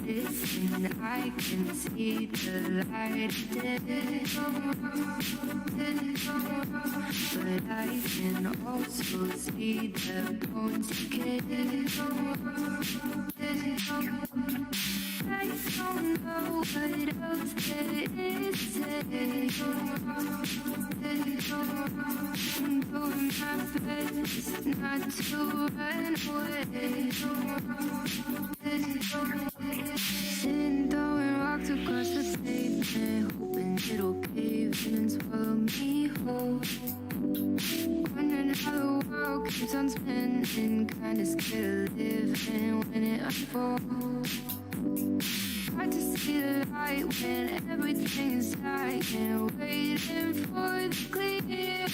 Listen, I can see the light, but I can also see the bones decay. I don't know what else there is to say. I'm doing my best not to run away. Sitting throwing rocks across the pavement, hoping it'll cave in and swallow me whole. Wondering how the world keeps on spinning, kinda scared of living when it unfolds. Hard to see the light when everything's dying, waiting for the clear.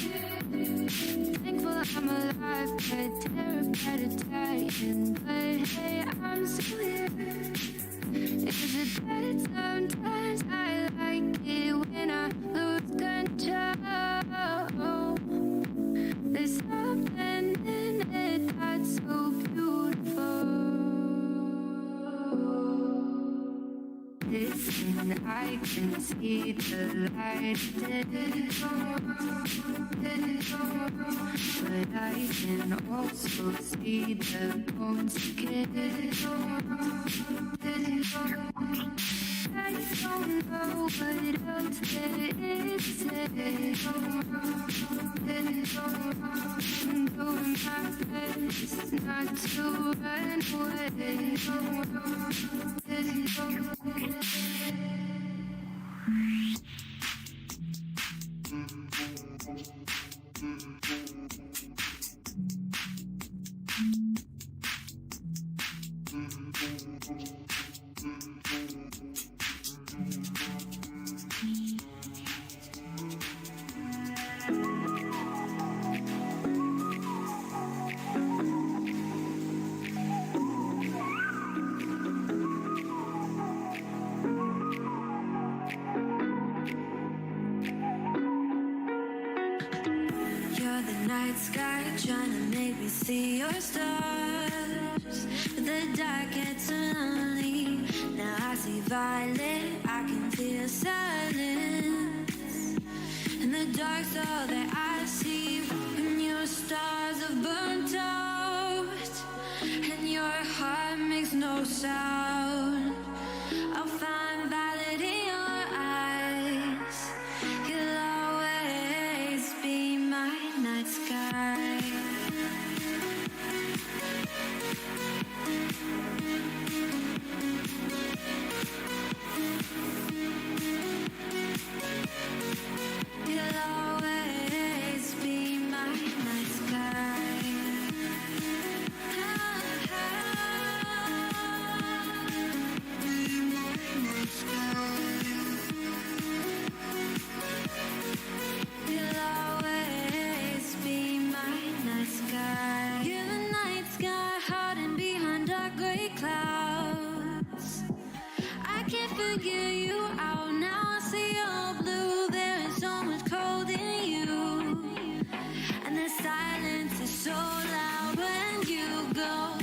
Thankful I'm alive, but terrified of dying. But hey, I'm still here. Is it that sometimes I like it when I lose control? There's something in it that's so beautiful. Listen, I can see the light, but I can also see the bones decay. I don't know what else there is to say. I'm doing my best not to run away. Sky trying to make me see your stars, but the dark gets lonely. Now I see violet, I can feel silence, and the dark's all that I see. When your stars have burnt out, and your heart makes no sound, I'll find violet in your eyes. You'll always be my night sky. You'll always be my night sky. Be my night sky. You'll always be my night sky. You're the night sky hiding behind dark gray clouds. I can't figure you out now. I see all blue. There is so much cold in you, and the silence is so loud when you go.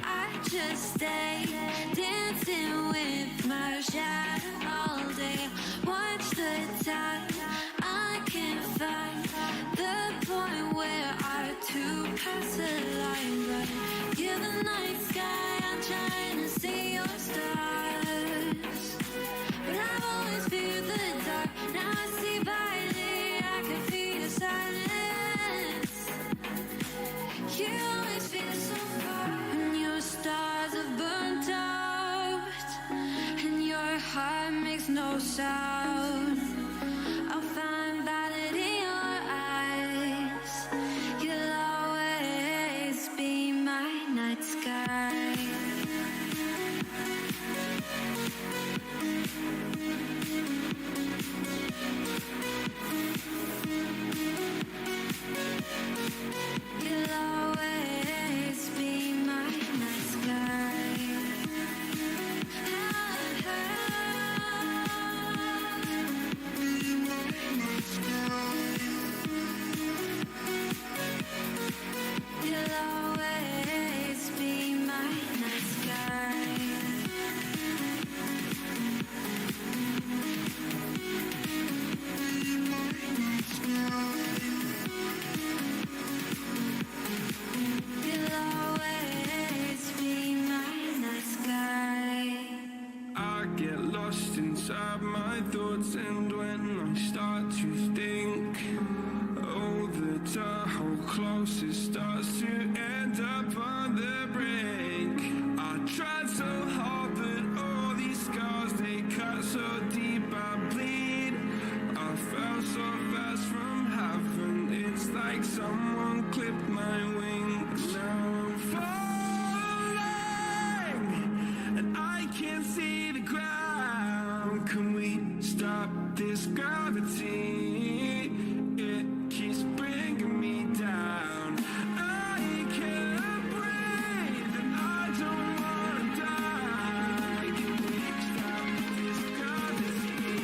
I just stay dancing with my shadow all day. Watch the time. I can't find the point where our two paths align. But you're the night sky. I'm trying to see your stars, but I've always feared the dark. Now I see violet. I can feel your silence. You always feel so far when your stars have burnt out, and your heart makes no sound. I'll find violet in your eyes. You'll always be my night sky. close it starts to end up on the brink. I tried so hard, but all these scars, they cut so deep I bleed. I fell so fast from heaven, it's like someone clipped my wings. Now I'm falling, and I can't see the ground. Can we stop this gravity? It keeps bringing me down. I can't breathe, and I don't wanna die. Can we stop this gravity?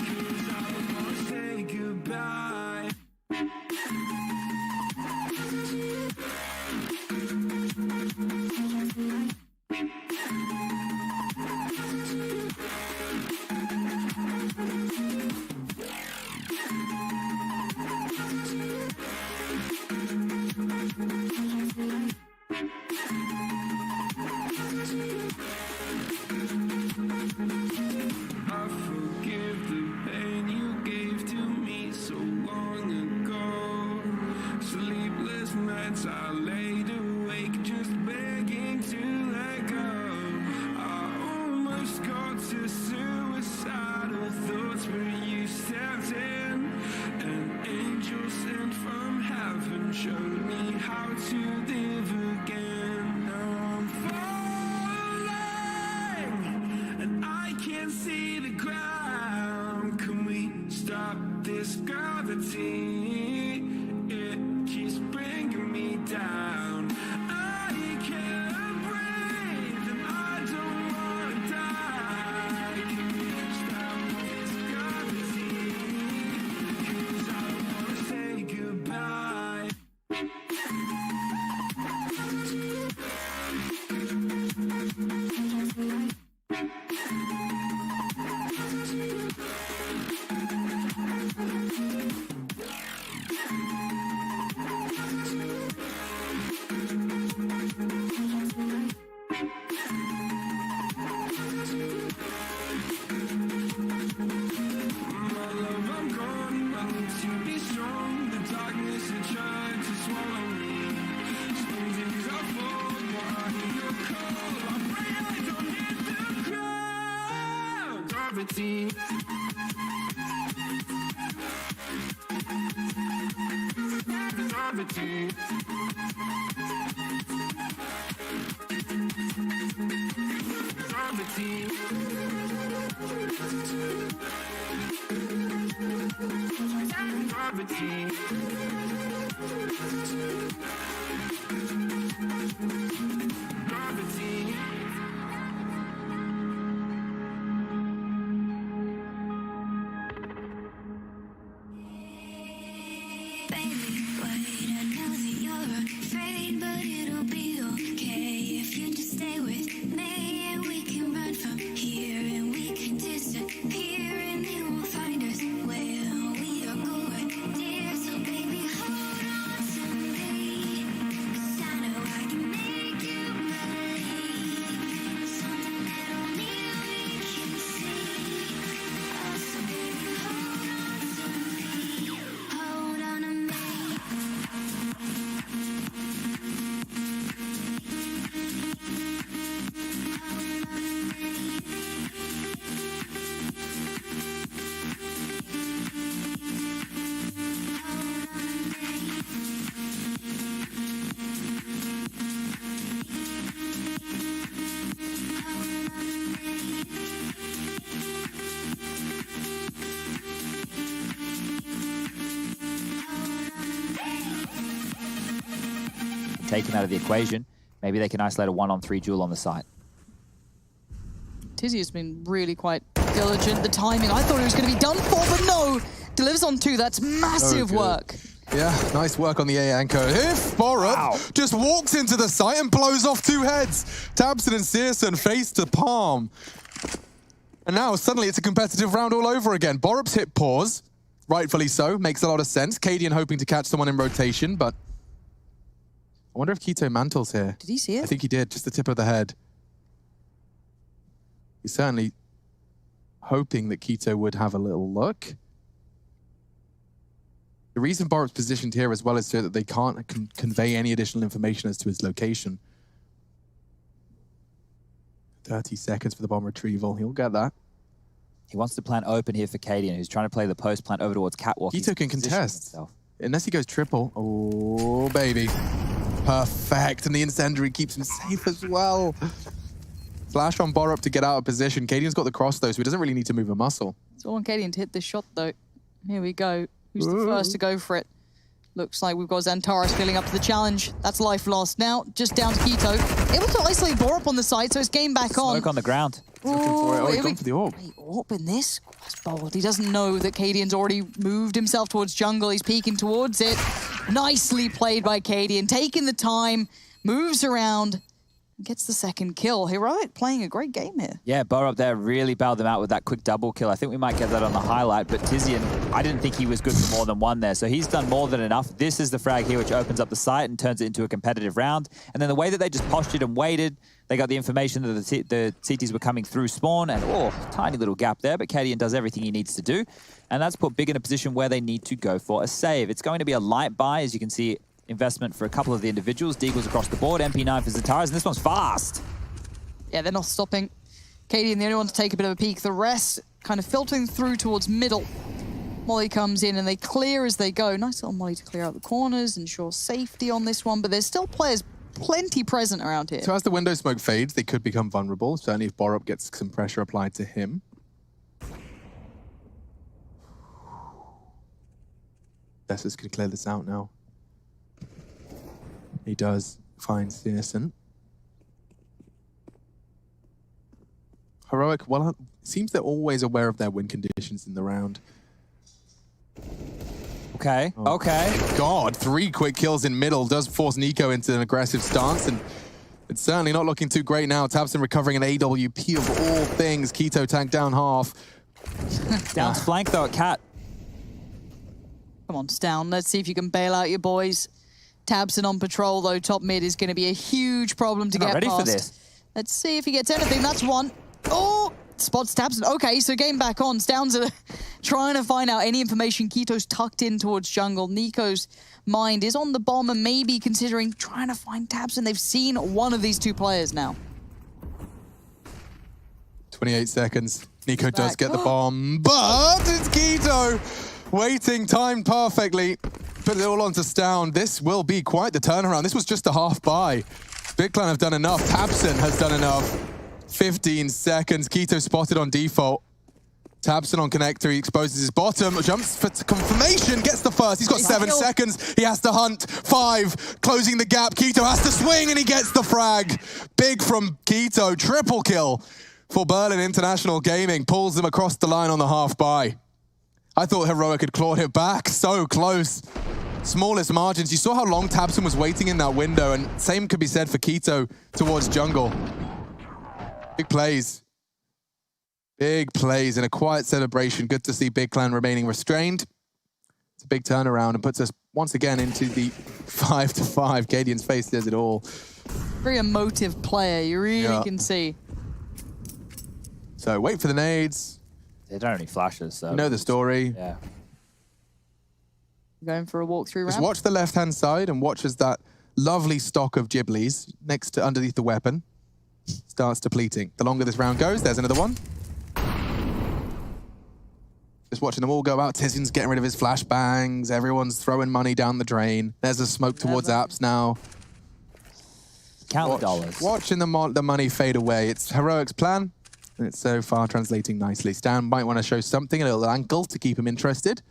'Cause I wanna say goodbye. I forgive the pain you gave to me so long ago. Sleepless nights I laid awake just begging to let go. I almost got to suicidal thoughts, but you stepped in. An angel sent from heaven showed me how to live again. Now I'm falling, and I can't see the ground. Can we stop this gravity? It keeps bringing me down. I can't breathe, and I don't wanna die. Can we stop this gravity? 'Cause I wanna say goodbye. My love, I'm gone. I need to be strong. The darkness is trying to swallow me. Springs are full, but I hear your call. I pray I don't hit the ground. Gravity. Gravity. Gravity. Gravity. Gravity. Baby, wait, I know that you're afraid, but it'll be okay if you just stay with me, and we can run from here, and we can disappear, and they won't find us where we are going, dear. So baby, hold on to me, 'cause I know I can make you believe something that only we can see. Oh, so baby, hold on to me, hold on to me. Taken out of the equation, maybe they can isolate a 1-on-3 duel on the site. Tizzy has been really quite diligent. The timing, I thought it was going to be done for, but no! Delivers on 2, that's massive work. Yeah, nice work on the A anchor. If Borup just walks into the site and blows off 2 heads. Tabson and Searson face to palm. And now suddenly it's a competitive round all over again. Borup's hit pause, rightfully so, makes a lot of sense. Cadian hoping to catch someone in rotation, but I wonder if Keto mantles here. Did he see it? I think he did, just the tip of the head. He's certainly hoping that Keto would have a little look. The reason Borup's positioned here as well is so that they can't convey any additional information as to his location. 30 seconds for the bomb retrieval. He'll get that. He wants to plant open here for Cadian, who's trying to play the post plant over towards Catwalk. Keto can contest. Unless he goes triple. Oh, baby. Perfect. And the incendiary keeps him safe as well. Flash on Borup to get out of position. Cadian's got the cross, though, so he doesn't really need to move a muscle. It's all on Cadian to hit this shot, though. Here we go. Who's the first to go for it? Looks like we've got Xantares feeling up to the challenge. That's life lost now. Just down to Keto. Able to isolate Borup on the side, so it's game back on. Smoke on the ground. Oh, he's gone for the orb. Wait, orb in this? Oh, that's bold. He doesn't know that Cadian's already moved himself towards jungle. He's peeking towards it. Nicely played by Cadian. Taking the time, moves around, gets the second kill. Heroic playing a great game here. Yeah, Borup there really bailed them out with that quick double kill. I think we might get that on the highlight, but Tizian, I didn't think he was good for more than one there, so he's done more than enough. This is the frag here which opens up the site and turns it into a competitive round. And then the way that they just postured and waited, they got the information that the CTs were coming through spawn, and tiny little gap there, but Cadian does everything he needs to do. And that's put Big in a position where they need to go for a save. It's going to be a light buy, as you can see, investment for a couple of the individuals. Deagles across the board, MP9 for Xantares, and this one's fast. Yeah, they're not stopping. Cadian, the only one to take a bit of a peek. The rest kind of filtering through towards middle. Molly comes in and they clear as they go. Nice little Molly to clear out the corners, ensure safety on this one, but there's still players plenty present around here. So as the window smoke fades, they could become vulnerable. Certainly if Borup gets some pressure applied to him. Bessus can clear this out now. He does find Searson. Heroic, well, it seems they're always aware of their win conditions in the round. Okay, okay. God, 3 quick kills in middle does force Nico into an aggressive stance, and it's certainly not looking too great now. Tabson recovering an AWP of all things. Keto tank down half. Down's flank though at Cat. Come on, Stown. Let's see if you can bail out your boys. Tabson on patrol, though. Top mid is going to be a huge problem to get ready past. for this. Let's see if he gets anything. That's one. Oh, spots Tabson. Okay, so game back on. Stown's trying to find out any information. Keto's tucked in towards jungle. Nico's mind is on the bomb and maybe considering trying to find Tabson. They've seen one of these two players now. 28 seconds. Nico does get the bomb, but it's Keto waiting, timed perfectly. Put it all onto Stown. This will be quite the turnaround. This was just a half buy. Big Clan have done enough. Tabson has done enough. 15 seconds. Keto spotted on default. Tabson on connector. He exposes his bottom. Jumps for confirmation. Gets the first. He's got 7 seconds. He has to hunt. 5. Closing the gap. Keto has to swing and he gets the frag. Big from Keto. Triple kill for Berlin International Gaming. Pulls them across the line on the half buy. I thought Heroic had clawed it back. So close. Smallest margins. You saw how long Tabson was waiting in that window, and same could be said for Keto towards jungle. Big plays. Big plays and a quiet celebration. Good to see Big Clan remaining restrained. It's a big turnaround and puts us once again into the 5-5. Cadian's face does it all. Very emotive player, you really can see. So wait for the nades. They don't have any flashes, so... You know the story. Yeah. Going for a walkthrough Just round. watch the left-hand side and watch as that lovely stock of Ghiblies next to underneath the weapon starts depleting. The longer this round goes, there's another one. Just watching them all go out. Tizian's getting rid of his flashbangs. Everyone's throwing money down the drain. There's a smoke towards apps now. Count the dollars. Watching the money fade away. It's Heroic's plan, and it's so far translating nicely. Stan might want to show something, a little ankle to keep him interested.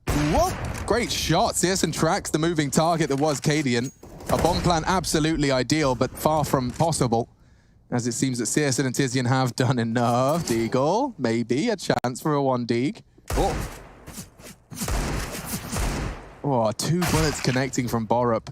Whoa! Great shot. Searson tracks the moving target that was Cadian. A bomb plan absolutely ideal, but far from possible, as it seems that Searson and Tizian have done enough. Deagle, maybe a chance for a 1 Deag. Oh, 2 bullets connecting from Borup.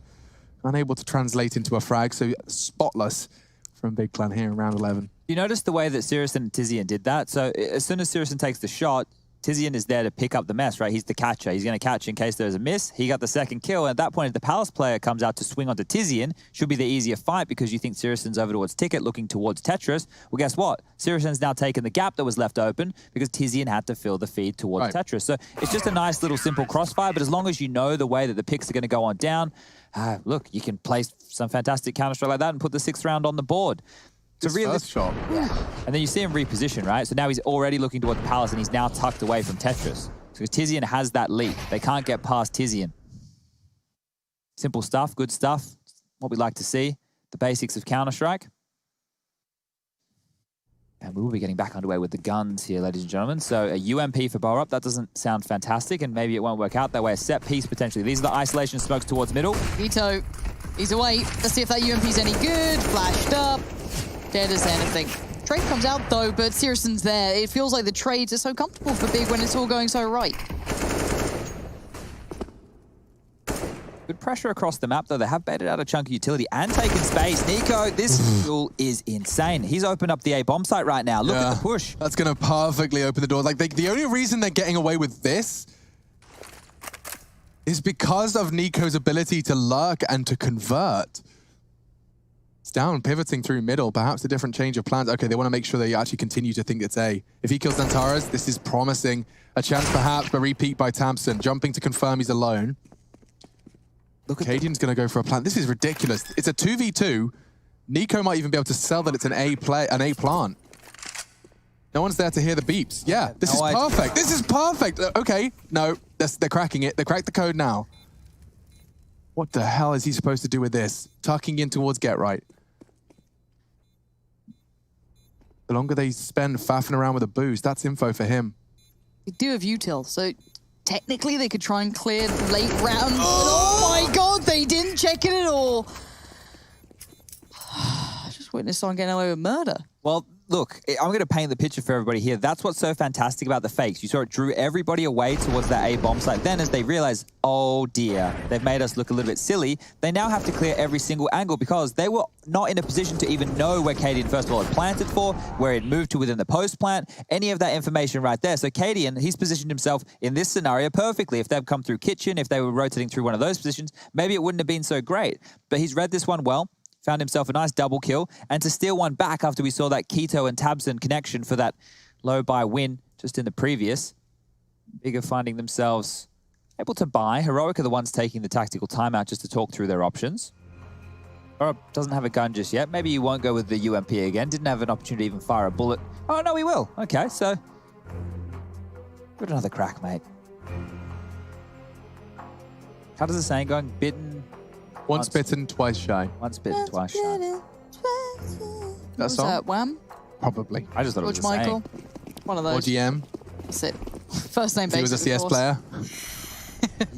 Unable to translate into a frag, so spotless from Big Clan here in round 11. You notice the way that Searson and Tizian did that? So as soon as Searson takes the shot, Tizian is there to pick up the mess, right? He's the catcher. He's going to catch in case there's a miss. He got the second kill. And at that point, if the Palace player comes out to swing onto Tizian, should be the easier fight because you think Sirisen's over towards Ticket, looking towards Tetris. Well, guess what? Sirisen's now taken the gap that was left open because Tizian had to fill the feed towards Tetris. So it's just a nice little simple crossfire. But as long as you know the way that the picks are going to go on down, look, you can play some fantastic Counter-Strike like that and put the 6th round on the board. It's a first shot. And then you see him reposition, right? So now he's already looking towards the Palace and he's now tucked away from Tetris. So Tizian has that lead. They can't get past Tizian. Simple stuff, good stuff. What we like to see. The basics of Counter-Strike. And we will be getting back underway with the guns here, ladies and gentlemen. So a UMP for Borup, that doesn't sound fantastic, and maybe it won't work out that way. A set piece, potentially. These are the isolation smokes towards middle. Vito, he's away. Let's see if that UMP's any good. Flashed up. Dead as anything. Trade comes out, though, but Sirisen's there. It feels like the trades are so comfortable for Big when it's all going so right. Good pressure across the map, though. They have baited out a chunk of utility and taken space. Nico, this duel is insane. He's opened up the A bomb site right now. Look at the push. That's going to perfectly open the door. Like, the only reason they're getting away with this is because of Nico's ability to lurk and to convert. It's down, pivoting through middle, perhaps a different change of plans. Okay, they want to make sure they actually continue to think it's A. If he kills Zantares, this is promising. A chance perhaps, but repeat by Tamsin. Jumping to confirm he's alone. Look, Cadian's going to go for a plant. This is ridiculous. It's a 2v2. Nico might even be able to sell that it's an A plant. No one's there to hear the beeps. Yeah, this is perfect. This is perfect. Okay, no, they're cracking it. They cracked the code now. What the hell is he supposed to do with this? Tucking in towards Get Right. The longer they spend faffing around with a boost, that's info for him. They do have util, so technically they could try and clear late round. Oh my god, they didn't check it at all. I just witnessed someone getting away with murder. Well, look, I'm going to paint the picture for everybody here. That's what's so fantastic about the fakes. You saw it drew everybody away towards that A bomb site. Then as they realize, oh dear, they've made us look a little bit silly, they now have to clear every single angle because they were not in a position to even know where Cadian, first of all, had planted for, where it moved to within the post plant, any of that information right there. So Cadian, he's positioned himself in this scenario perfectly. If they've come through kitchen, if they were rotating through one of those positions, maybe it wouldn't have been so great. But he's read this one well. Found himself a nice double kill, and to steal one back after we saw that Keto and Tabson connection for that low buy win just in the previous. Bigger finding themselves able to buy. Heroic are the ones taking the tactical timeout just to talk through their options. Or doesn't have a gun just yet. Maybe he won't go with the UMP again. Didn't have an opportunity to even fire a bullet. Oh, no, he will. Okay, so give it another crack, mate. How does the saying go? Bitten... Once bitten, twice shy. Once bitten, twice shy. That song? That Wham? Probably. I just thought George it was Michael? One of those. Or GM. That's it. First name basis. He was a CS player.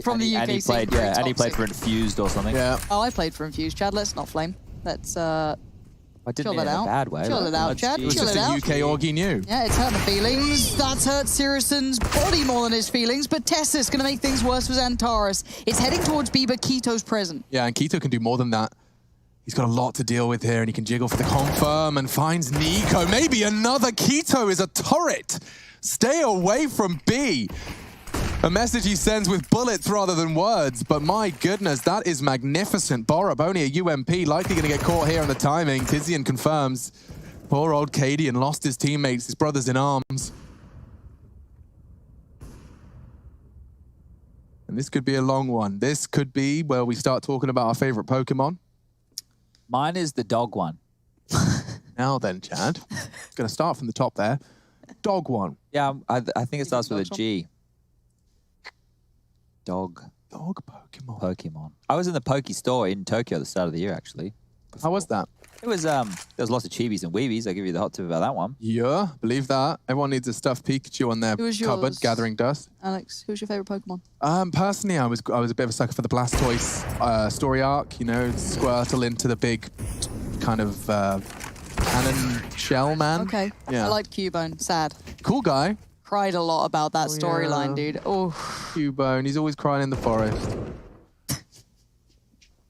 From the UK and he played, scene, and he played toxic. for Infused or something. Yeah. Oh, I played for Infused. Chad, let's not flame. Let's I didn't chill mean that in out. a bad way. Chill it out, Chad. It was Chill just it a out. UK orgy new. Yeah, it's hurt the feelings. That's hurt Sirisen's body more than his feelings, but Tessa's going to make things worse for Zantares. It's heading towards B, but Keto's present. Yeah, and Keto can do more than that. He's got a lot to deal with here, and he can jiggle for the confirm and finds Nico. Maybe another Keto is a turret. Stay away from B. A message he sends with bullets rather than words, but my goodness, that is magnificent. Borup, only a UMP, likely going to get caught here on the timing. Tizian confirms. Poor old Cadian lost his teammates, his brothers in arms. And this could be a long one. This could be where we start talking about our favorite Pokemon. Mine is the dog one. Now then, Chad. Going to start from the top there. Dog one. Yeah, I think it starts with a G. Dog Pokemon. I was in the Poke store in Tokyo at the start of the year, actually. How was that? It was, there was lots of chibis and weebies. I'll give you the hot tip about that one. Yeah, believe that. Everyone needs a stuffed Pikachu on their Who was cupboard, yours? gathering dust. Alex, who's your favorite Pokemon? Personally, I was a bit of a sucker for the Blastoise story arc. You know, Squirtle into the big kind of cannon shell man. Okay. Yeah. I liked Cubone. Sad. Cool guy. Cried a lot about that storyline, yeah. dude. Oh. Cubone. He's always crying in the forest.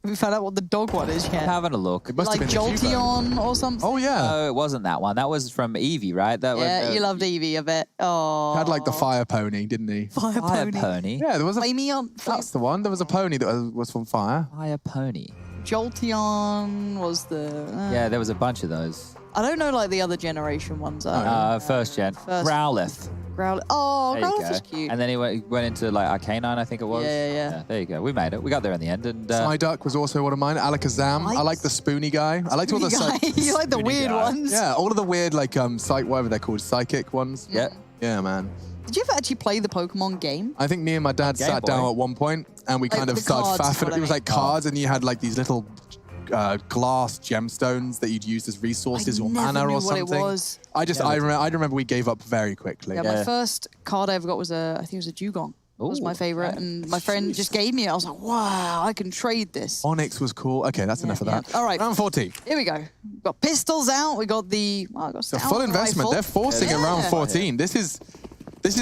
We found out what the dog one is yet. Having a look. It must Like have been the Cubo. Jolteon or something. Oh, yeah. No, it wasn't that one. That was from Eevee, right? That Yeah, was, you loved Eevee, I bet. Oh. Had like the fire pony, didn't he? Fire Fire Pony. Pony. Yeah, there was a... Flameon. That's the one. There was a pony that was from fire. Fire Pony. Jolteon was the... Yeah, there was a bunch of those. I don't know like the other generation ones. First gen. First- Growlithe. Growlithe. Oh, There you Growlithe go. is cute. And then he went into like Arcanine, I think it was. Yeah. There you go. We made it. We got there in the end. And Psyduck was also one of mine. Alakazam. I like the spoony guy. I liked all the... You like the Spoony weird guy. ones? Yeah, all of the weird, like, whatever they're called, psychic ones. yeah. Yeah, man. Did you ever actually play the Pokemon game? I think me and my dad Game sat Boy. down at one point and we Like kind of the started cards, faffing. what It was I like cards and you had like these little glass gemstones that you'd use as resources or never mana knew or what it something. was. I remember we gave up very quickly. Yeah, my first card I ever got was I think it was a Dugong. That was my Ooh, favorite, okay. and my friend just gave me it. I was like, wow, I can trade this. Onyx was cool. Okay, that's enough of yeah. that. All right. Round 14. Here we go. We've got pistols out. We got the... Well, I got It's a Stout full investment. rifle. They're forcing it round Yeah. 14. This is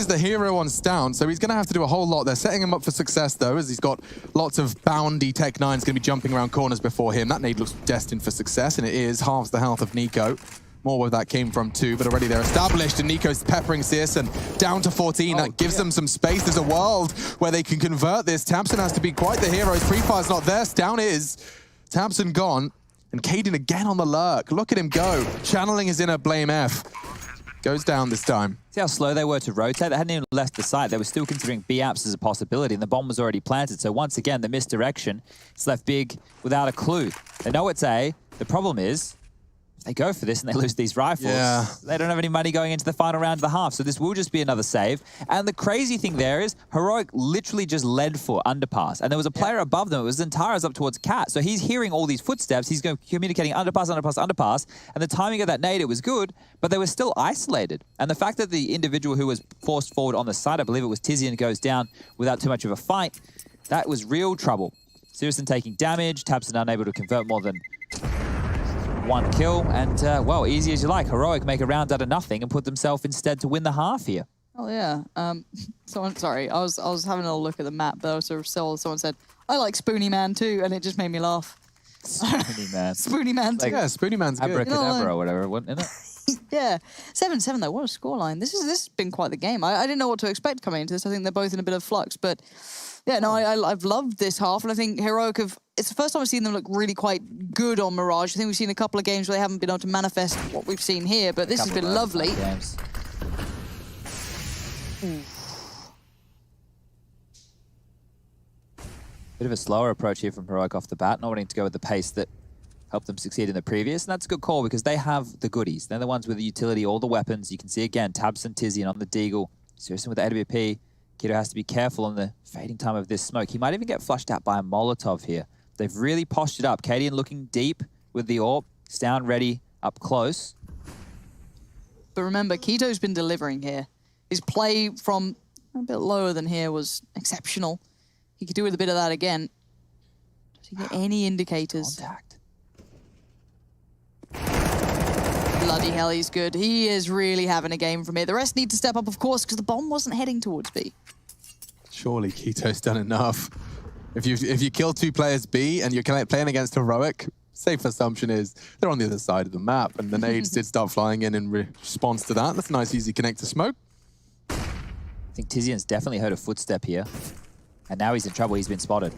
the hero on Stound, so he's going to have to do a whole lot. They're setting him up for success, though, as he's got lots of boundy Tech 9s going to be jumping around corners before him. That nade looks destined for success, and it is. Halves the health of Nico. More where that came from, too, but already they're established, and Nico's peppering Searson down to 14. That gives them some space. There's a world where they can convert this. Tabson has to be quite the hero. His pre-fire's not there. Stound is. Tabson gone, and Caden again on the lurk. Look at him go, channeling his inner Blame F. Goes down this time. See how slow they were to rotate? They hadn't even left the site. They were still considering B-apps as a possibility, and the bomb was already planted. So once again, the misdirection has left Big without a clue. They know it's A. The problem is, if they go for this and they lose these rifles, Yeah. they don't have any money going into the final round of the half. So this will just be another save. And the crazy thing there is, Heroic literally just led for underpass. And there was a player above them. It was Zentara's up towards Cat. So he's hearing all these footsteps. He's communicating underpass, underpass, underpass. And the timing of that nade, it was good, but they were still isolated. And the fact that the individual who was forced forward on the side, I believe it was Tizian, goes down without too much of a fight, that was real trouble. Searson taking damage, Tabson unable to convert more than one kill, and well, easy as you like. Heroic make a round out of nothing and put themselves instead to win the half here. Oh, yeah. Sorry, I was having a look at the map, but also someone said, I like Spoony Man too, and it just made me laugh. Spoony Man. Spoony Man too. Yeah, Spoony Man's good. Abracadabra or whatever, wasn't it? Yeah, 7-7 though. What a scoreline! This has been quite the game. I didn't know what to expect coming into this. I think they're both in a bit of flux, but yeah, no, I've loved this half, and I think Heroic have. It's the first time I've seen them look really quite good on Mirage. I think we've seen a couple of games where they haven't been able to manifest what we've seen here, but this has been lovely. Games. Bit of a slower approach here from Heroic off the bat, not wanting to go with the pace that helped them succeed in the previous, and that's a good call because they have the goodies. They're the ones with the utility, all the weapons. You can see again, Tabson, Tizian on the Deagle. Searson with the AWP. Kiddo has to be careful on the fading time of this smoke. He might even get flushed out by a Molotov here. They've really postured up. Cadian looking deep with the AWP. Stound ready, up close. But remember, Keto's been delivering here. His play from a bit lower than here was exceptional. He could do with a bit of that again. Does he get any indicators? Contact. Bloody hell, he's good. He is really having a game from here. The rest need to step up, of course, because the bomb wasn't heading towards B. Surely Keto's done enough. If you kill two players B and you're playing against Heroic, safe assumption is they're on the other side of the map, and the nades did start flying in response to that. That's a nice, easy connect to smoke. I think Tizian's definitely heard a footstep here. And now he's in trouble. He's been spotted.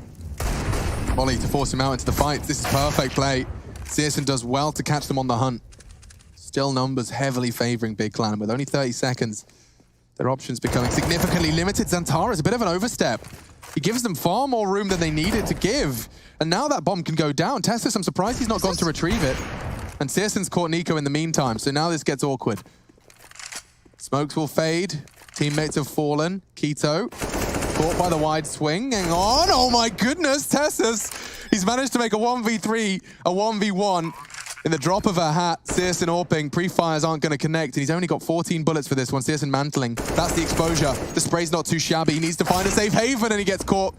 Molly to force him out into the fight. This is perfect play. Searson does well to catch them on the hunt. Still numbers heavily favoring Big Clan. With only 30 seconds, their options becoming significantly limited. Zantara is a bit of an overstep. He gives them far more room than they needed to give. And now that bomb can go down. Tessus, I'm surprised he's not gone to retrieve it. And Searson's caught Nico in the meantime, so now this gets awkward. Smokes will fade. Teammates have fallen. Keto caught by the wide swing. Hang on. Oh my goodness, Tessus. He's managed to make a 1v3, a 1v1. In the drop of a hat, Searson AWPing, pre-fires aren't going to connect, and he's only got 14 bullets for this one. Searson mantling. That's the exposure. The spray's not too shabby. He needs to find a safe haven, and he gets caught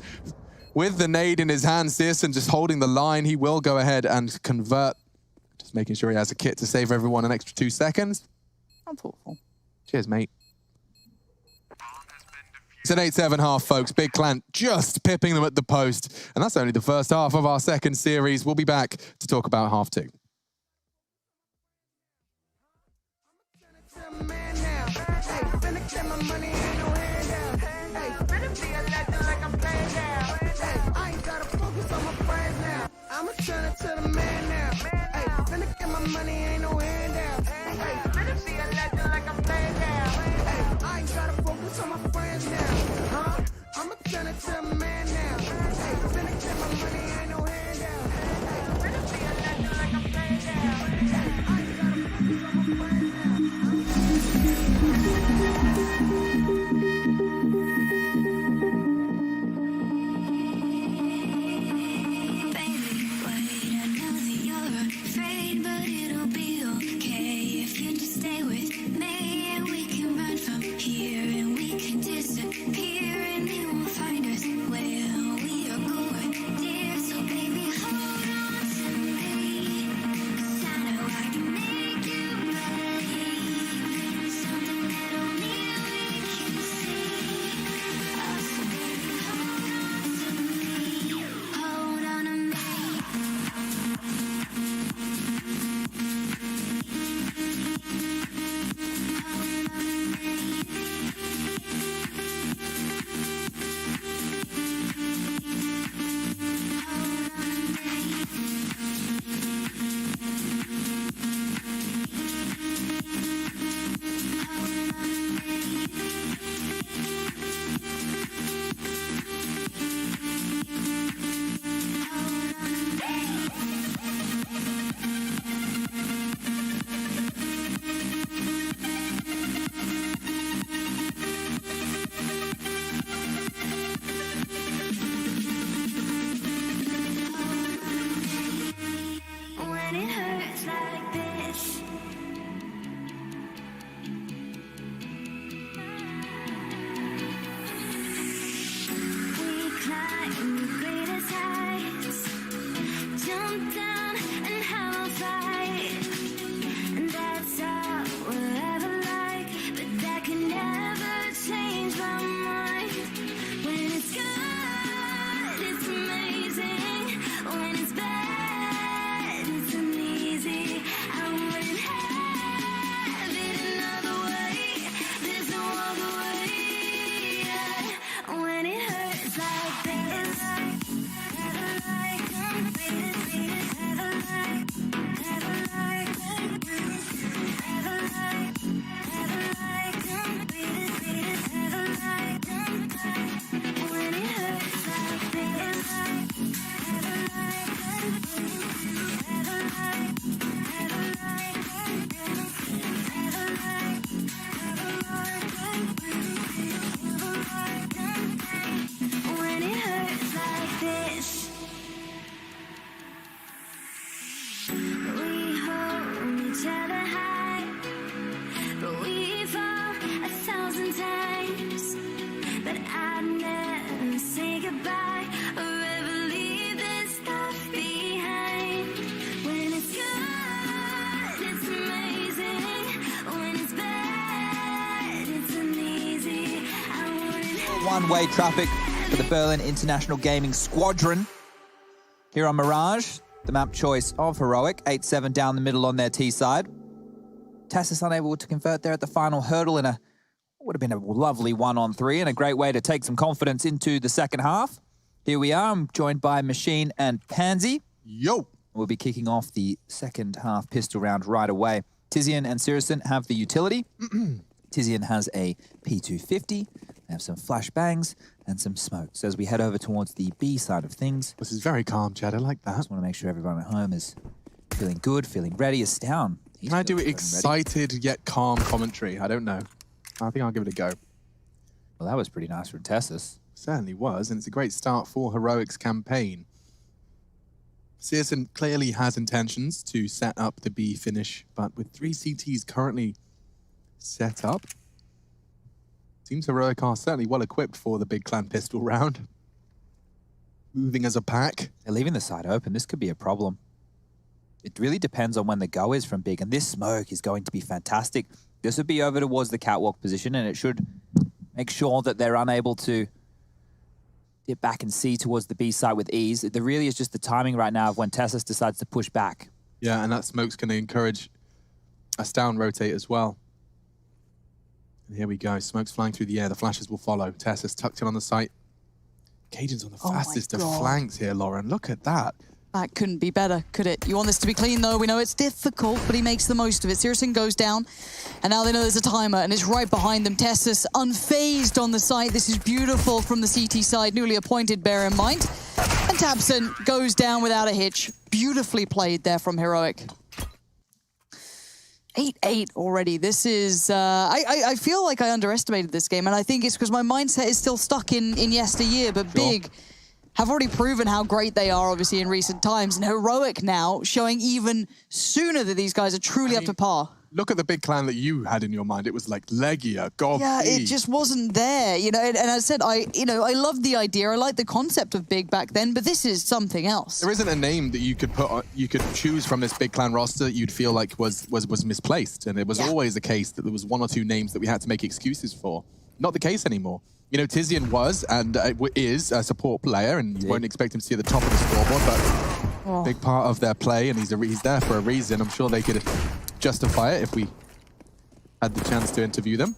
with the nade in his hand. Searson just holding the line. He will go ahead and convert. Just making sure he has a kit to save everyone an extra 2 seconds. How thoughtful. Cheers, mate. It's an 8-7 half, folks. Big Clan just pipping them at the post. And that's only the first half of our second series. We'll be back to talk about half two. I'ma turn it to the man now. Hey, finna get my money, ain't no handout. Hey, finna be a legend like I'm playing now. Hey, I ain't gotta focus on my friends now. Huh? I'ma turn it to the man now. Hey, finna get my money, ain't no handout. Hey, finna be a legend like I'm playing now. Hey, I ain't gotta focus on my friends One-way traffic for the Berlin International Gaming Squadron. Here on Mirage, the map choice of Heroic, 8-7 down the middle on their T side. Tassus unable to convert there at the final hurdle in a, would have been a lovely 1-on-3 and a great way to take some confidence into the second half. Here we are, I'm joined by Machine and Pansy. Yo! We'll be kicking off the second half pistol round right away. Tizian and Sirison have the utility. Tizian has a P250. They have some flashbangs and some smoke. So as we head over towards the B side of things. This is very calm, Chad. I like that. Just want to make sure everyone at home is feeling good, feeling ready. It's down. Can I do excited yet calm commentary? I don't know. I think I'll give it a go. Well, that was pretty nice from Tassus. Certainly was, and it's a great start for Heroic's campaign. Searson clearly has intentions to set up the B finish, but with 3 CTs currently set up, seems Heroic are certainly well equipped for the big clan pistol round. Moving as a pack. They're leaving the side open. This could be a problem. It really depends on when the go is from big, and this smoke is going to be fantastic. This would be over towards the catwalk position, and it should make sure that they're unable to dip back and see towards the B site with ease. There really is just the timing right now of when Tessus decides to push back. Yeah, and that smoke's going to encourage us down rotate as well. And here we go. Smoke's flying through the air. The flashes will follow. Tessus tucked in on the site. Cajun's on the fastest of flanks here, Lauren. Look at that. That couldn't be better, could it? You want this to be clean, though. We know it's difficult, but he makes the most of it. Searson goes down, and now they know there's a timer, and it's right behind them. Tessus unfazed on the site. This is beautiful from the CT side, newly appointed, bear in mind. And Tabson goes down without a hitch. Beautifully played there from Heroic. 8-8 already. This is... I feel like I underestimated this game, and I think it's because my mindset is still stuck in yesteryear, but Big have already proven how great they are, obviously, in recent times. And Heroic now showing even sooner that these guys are truly up to par. Look at the big clan that you had in your mind. It was like Legia, God. Yeah, it just wasn't there, you know. And I said, I loved the idea. I liked the concept of Big back then, but this is something else. There isn't a name that you could put on, you could choose from this big clan roster that you'd feel like was misplaced. And it was always the case that there was one or two names that we had to make excuses for. Not the case anymore. You know, Tizian was and is a support player, and you won't expect him to see at the top of the scoreboard, but big part of their play, and he's there for a reason. I'm sure they could justify it if we had the chance to interview them.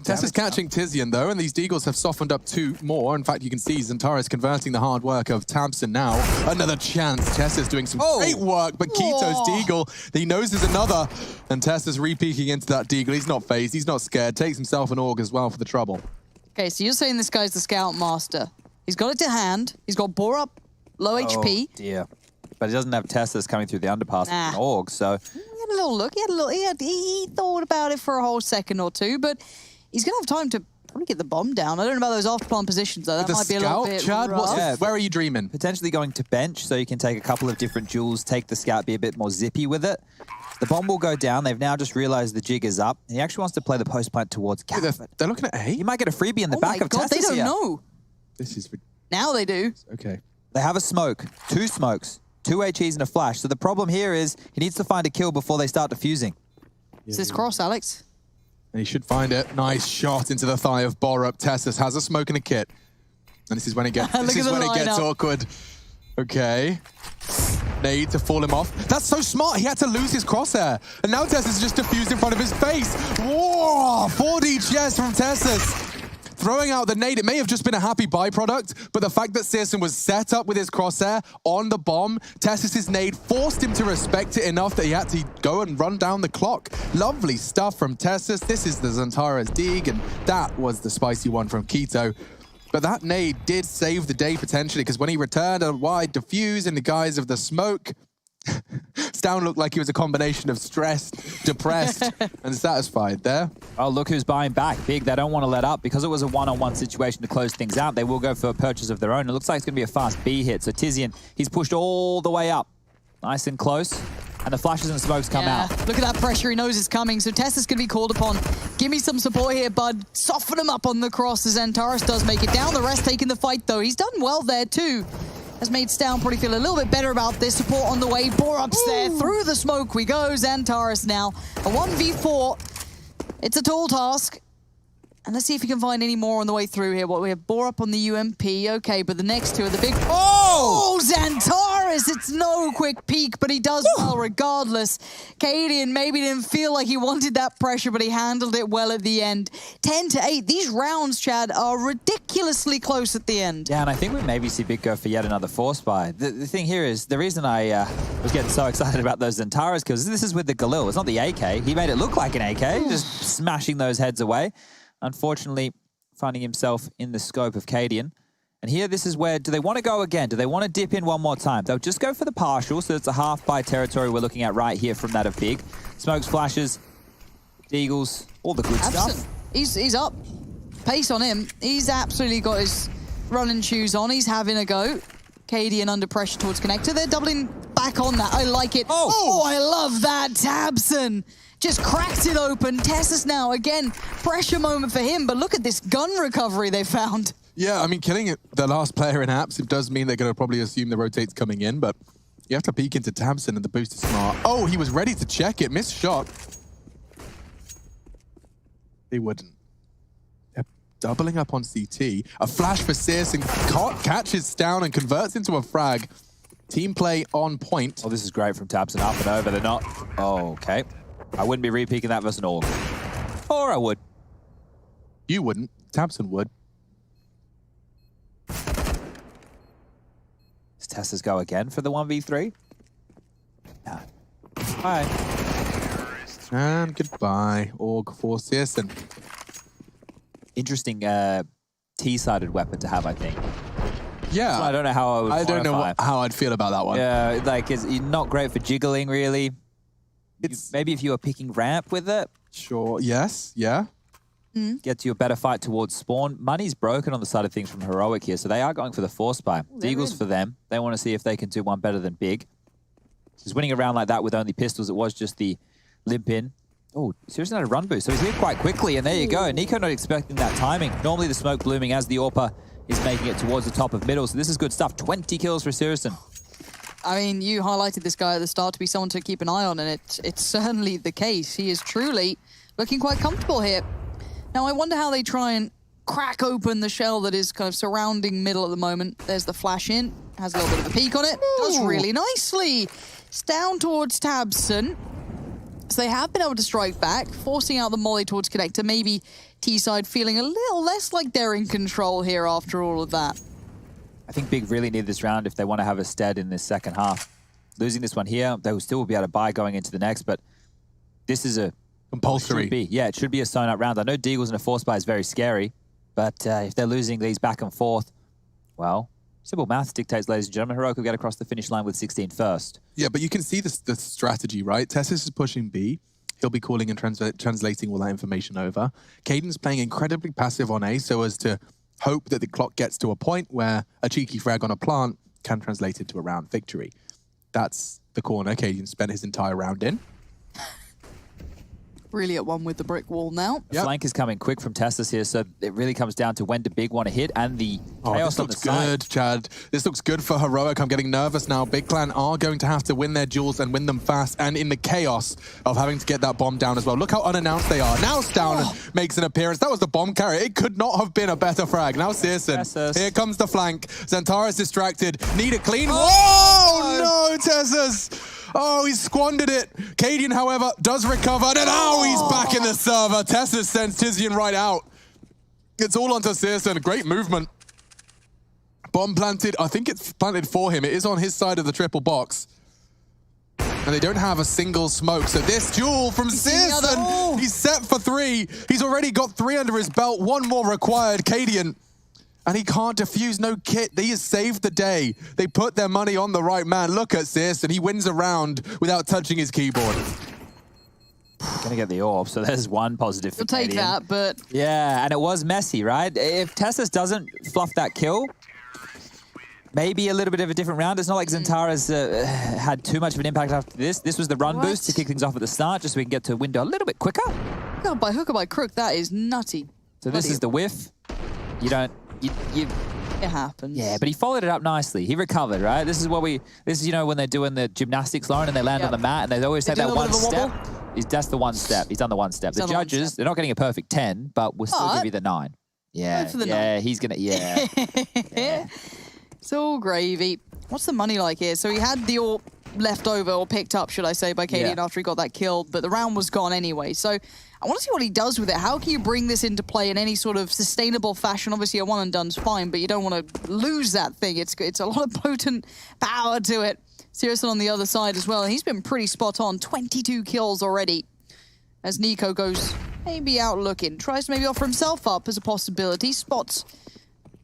Tessa's catching Tizian, though, and these Deagles have softened up 2 more. In fact, you can see Xantares converting the hard work of Tabson now. Another chance. Tessa's doing some great work, but Keto's Deagle, he knows there's another, and Tessa's re-peeking into that Deagle. He's not phased, he's not scared. Takes himself an AUG as well for the trouble. Okay, so you're saying this guy's the scout master. He's got it to hand. He's got bore up, low HP. Dear. But he doesn't have Tessus coming through the underpass with an AUG, so... He had a little look. He thought about it for a whole second or two, but he's going to have time to probably get the bomb down. I don't know about those after-plant positions, though. That might be a little bit Chad, where are you dreaming? Potentially going to bench, so you can take a couple of different duels, take the scout, be a bit more zippy with it. The bomb will go down. They've now just realized the jig is up. He actually wants to play the post-plant towards Cap. They're looking at A? You might get a freebie in the back of Tessus. They don't know. This is... Now they do. Okay. They have a smoke, 2 smokes, 2 HEs and a flash. So the problem here is he needs to find a kill before they start defusing. Is this cross, Alex? And he should find it. Nice shot into the thigh of Borup. Tessus has a smoke and a kit. And this is when it gets, awkward. Okay. Nade to fall him off. That's so smart. He had to lose his crosshair. And now Tessus is just diffused in front of his face. Whoa! 4D chest from Tessus. Throwing out the nade, it may have just been a happy byproduct, but the fact that Searson was set up with his crosshair on the bomb, Tessus' nade forced him to respect it enough that he had to go and run down the clock. Lovely stuff from Tessus. This is the Xantares Deag, and that was the spicy one from Keto. But that nade did save the day potentially, because when he returned a wide diffuse in the guise of the smoke, Stown looked like he was a combination of stressed, depressed, and satisfied there. Oh, look who's buying back. Big, they don't want to let up. Because it was a one-on-one situation to close things out, they will go for a purchase of their own. It looks like it's going to be a fast B hit. So Tizian, he's pushed all the way up. Nice and close. And the flashes and smokes come out. Look at that pressure. He knows it's coming. So Tessus going to be called upon. Give me some support here, bud. Soften him up on the cross as Xantares does make it down. The rest taking the fight, though. He's done well there, too. Has made Stown probably feel a little bit better about this. Support on the way. Borup's there. Through the smoke we go. Xantares now. A 1v4. It's a tall task. And let's see if we can find any more on the way through here. What we have Borup on the UMP. Okay, but the next two are the big... Oh, Xantares! It's no quick peek, but he does well regardless. Cadian maybe didn't feel like he wanted that pressure, but he handled it well at the end. 10-8. These rounds, Chad, are ridiculously close at the end. Yeah, and I think we maybe see Big go for yet another force buy. The thing here is, the reason I was getting so excited about those Xantares, because this is with the Galil. It's not the AK. He made it look like an AK, just smashing those heads away. Unfortunately, finding himself in the scope of Cadian. And here, this is where, do they want to go again? Do they want to dip in one more time? They'll just go for the partial, so it's a half-buy territory we're looking at right here from that of Big. Smokes, flashes, Deagles, all the good stuff. He's up. Pace on him. He's absolutely got his running shoes on. He's having a go. Cadian under pressure towards connector. They're doubling back on that. I like it. Oh, I love that. Tabson just cracked it open. Tessus now, again, pressure moment for him, but look at this gun recovery they found. Yeah, I mean, killing the last player in apps, it does mean they're going to probably assume the rotate's coming in, but you have to peek into Tabson and the boost is smart. Oh, he was ready to check it. Missed shot. He wouldn't. Yep. doubling up on CT. A flash for Searson, catches down and converts into a frag. Team play on point. Oh, this is great from Tabson. Up and over. They're not. Oh, okay. I wouldn't be re-peeking that versus an orb. Or I would. You wouldn't. Tabson would. Does Tessa's go again for the 1v3? No. Bye. And goodbye. Org for Searson. Interesting T-sided weapon to have, I think. Yeah. So I don't know how I would I don't know quantify. how I'd feel about that one. Yeah, like, it's not great for jiggling, really. Maybe if you were picking ramp with it. Sure. Yes. Yeah. Gets you a better fight towards spawn. Money's broken on the side of things from Heroic here, so they are going for the force buy. Deagle's for them. They want to see if they can do one better than Big. He's winning a round like that with only pistols. It was just the limp in. Oh, seriously had a run boost. So he's here quite quickly, and there you go. Nico not expecting that timing. Normally the smoke blooming as the AWPer is making it towards the top of middle. So this is good stuff. 20 kills for Sirison. I mean, you highlighted this guy at the start to be someone to keep an eye on, and it's certainly the case. He is truly looking quite comfortable here. Now, I wonder how they try and crack open the shell that is kind of surrounding middle at the moment. There's the flash in. Has a little bit of a peek on it. Does really nicely. It's down towards Tabson. So they have been able to strike back, forcing out the molly towards connector. Maybe T-side feeling a little less like they're in control here after all of that. I think Big really need this round if they want to have a stead in this second half. Losing this one here, they will still be able to buy going into the next, but this is a... compulsory. It should be a sewn up round. I know Deagles and a force buy is very scary, but if they're losing these back and forth, well, simple maths dictates, ladies and gentlemen, Heroic will get across the finish line with 16 first. Yeah, but you can see the strategy, right? Tessus is pushing B. He'll be calling and translating all that information over. Caden's playing incredibly passive on A so as to hope that the clock gets to a point where a cheeky frag on a plant can translate into a round victory. That's the corner Caden spent his entire round in. Really at one with the brick wall now. The flank is coming quick from Tessus here, so it really comes down to when do Big want to hit and the chaos this on the looks good, side. Chad. This looks good for Heroic. I'm getting nervous now. Big Clan are going to have to win their duels and win them fast, and in the chaos of having to get that bomb down as well. Look how unannounced they are. Now Down makes an appearance. That was the bomb carrier. It could not have been a better frag. Now Searson. Here comes the flank. Xantara's distracted. Need a clean. Oh, no, Tessus. Oh, he squandered it. Cadian, however, does recover. And now he's back in the server. Tessus sends Tizian right out. It's all onto Searson. Great movement. Bomb planted. I think it's planted for him. It is on his side of the triple box. And they don't have a single smoke. So this duel from Searson. He's set for 3. He's already got 3 under his belt. 1 more required. Cadian. And he can't defuse, no kit. He has saved the day. They put their money on the right man. Look at Searson. He wins a round without touching his keyboard. Gonna get the orb, so there's one positive for You'll take that, but... Yeah, and it was messy, right? If Tessus doesn't fluff that kill, maybe a little bit of a different round. It's not like Xantara's had too much of an impact after this. This was the run boost to kick things off at the start, just so we can get to a window a little bit quicker. No, by hook or by crook, that is nutty. So this is the whiff. You don't... It happens. Yeah, but he followed it up nicely. He recovered, right? This is, you know, when they're doing the gymnastics, Lauren, and they land on the mat, and they always take that one step. That's the one step. He's done the one step. The judges, they're not getting a perfect 10, but we'll still give you the 9. Yeah, he's gonna, It's all gravy. What's the money like here? So he had the AWP left over, or picked up, should I say, by Cadian after he got that killed, but the round was gone anyway. So I want to see what he does with it. How can you bring this into play in any sort of sustainable fashion? Obviously, a one and done's fine, but you don't want to lose that thing. It's a lot of potent power to it. Searson on the other side as well, and he's been pretty spot on. 22 kills already. As Nico goes maybe out looking, tries to maybe offer himself up as a possibility. Spots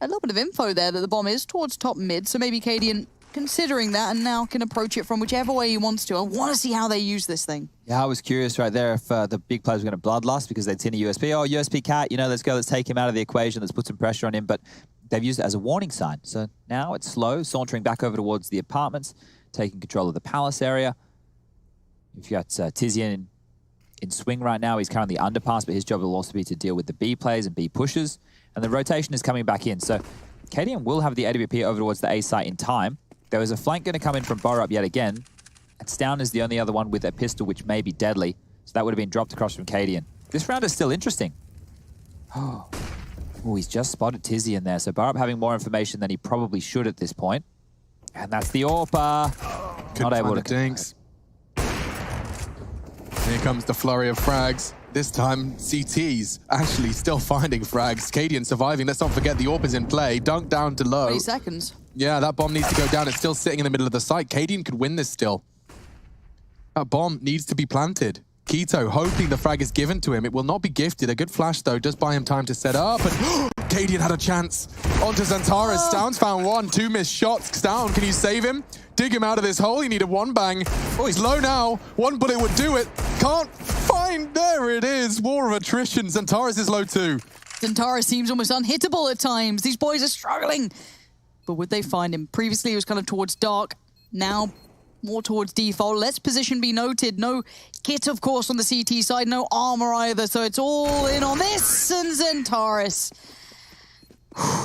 a little bit of info there that the bomb is towards top mid, so maybe Cadian considering that and now can approach it from whichever way he wants to. I want to see how they use this thing. Yeah, I was curious right there if the big players were going to bloodlust because they'd seen a USP. Oh, USP cat, you know, let's go, let's take him out of the equation, let's put some pressure on him. But they've used it as a warning sign. So now it's slow, sauntering back over towards the apartments, taking control of the palace area. You've got Tizian in swing right now. He's currently underpass, but his job will also be to deal with the B plays and B pushes. And the rotation is coming back in. So Cadian will have the AWP over towards the A site in time. There is a flank going to come in from Borup yet again. And Stown is the only other one with a pistol, which may be deadly. So that would have been dropped across from Cadian. This round is still interesting. Oh. Oh, he's just spotted Tizzy in there. So Barup having more information than he probably should at this point. And that's the AWPer. Not able to dinks. Here comes the flurry of frags. This time, CT's actually still finding frags. Cadian surviving. Let's not forget the AWPer's in play. Dunk down to low. 20 seconds. Yeah, that bomb needs to go down. It's still sitting in the middle of the site. Cadian could win this still. That bomb needs to be planted. Keto hoping the frag is given to him. It will not be gifted. A good flash, though, does buy him time to set up. And Cadian had a chance. Onto Xantares. Stoun's found one. 2 missed shots. Stoun, can you save him? Dig him out of this hole. He needed 1 bang. Oh, he's low now. 1 bullet would do it. Can't find. There it is. War of attrition. Xantares is low too. Xantares seems almost unhittable at times. These boys are struggling. But would they find him? Previously, he was kind of towards dark. Now, more towards default. Let's position be noted. No kit, of course, on the CT side. No armor either. So it's all in on this. And Xantares